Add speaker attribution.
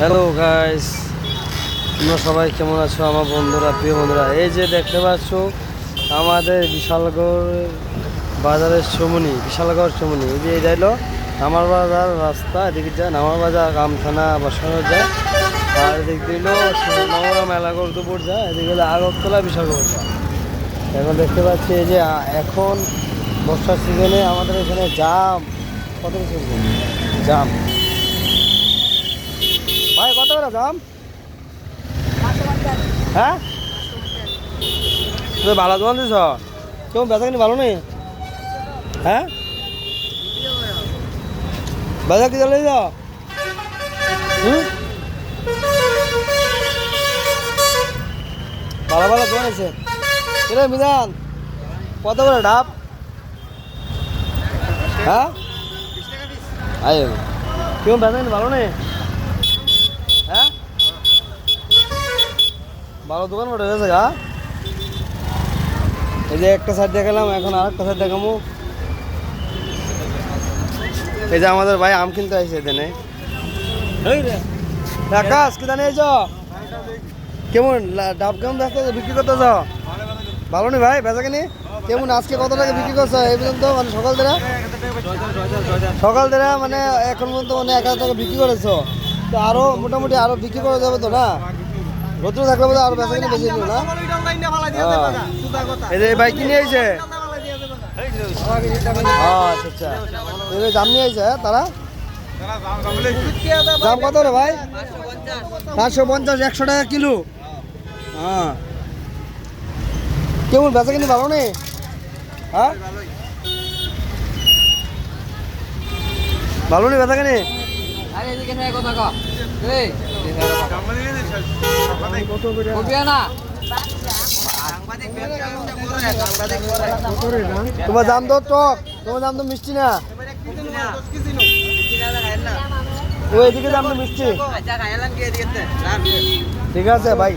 Speaker 1: Hello guys, তোমরা সবাই কেমন আছো আমার বন্ধুরা, প্রিয় বন্ধুরা? এই যে দেখতে পাচ্ছ আমাদের বিশালগড় বাজারের চমুনি, বিশালগড় চমুনি। এই যে এটা হলো নামার বাজার রাস্তা, এদিকে যায় নামার বাজার কামথানা বসানো যায়, আর এদিক দিল নগরা মেলাগড় দুপুর যায়, এদিকে হলো আগরতলা বিশালগড় যায়। এখন দেখতে পাচ্ছি এই যে এখন বর্ষার সিজনে আমাদের এখানে জাম, কত কিছু জাম। ভাই কত করে দাম? হ্যাঁ, তুই ভালো দোকান দিছ, কেমন বেচা কিনি ভালো নেই? হ্যাঁ, বেচা কি চালিয়ে যাও? ভালো ভালো দোকান আছে। কিরে মিজান, কত করে ডাব? হ্যাঁ, আয় কেমন বেচা কিনি ভালো নেই? হ্যাঁ, ভালো দোকান বটে গেছে গা। এই যে একটা সাইড দেখালাম, এখন আরেকটা সাইড দেখাবো। এই যে আমাদের ভাই আম কিনতে আসছে এখানে। আকাশ কি জানিয়েছ কেমন ডাব কেমন ব্যস্ত বিক্রি করতেছ? ভালো নি ভাই বেচা কিনি কেমন? আজকে কত টাকা বিক্রি করছো এই পর্যন্ত? মানে সকাল থেকে মানে এখন পর্যন্ত মানে 1000 টাকা বিক্রি করেছো, তো আরো মোটামুটি আরো বিক্রি করা যাবে তো না? রোদ্র থাকলে বোধ আরো বেচা কিনি বেশি না? এই যে ভাই কিনে আইছে। আচ্ছা আচ্ছা, জাম নিয়ে আইছে তারা। দাম কত রে ভাই? 550, 100 টাকা কিলো। হ্যাঁ, কেমন বেচা কিনি ভালো নেই? হ্যাঁ, ভালো নেই বেচা কিনি? তোমার দাম তো টক, তোমার দাম তো মিষ্টি না। ওইদিকে দাম তো মিষ্টি। ঠিক আছে ভাই।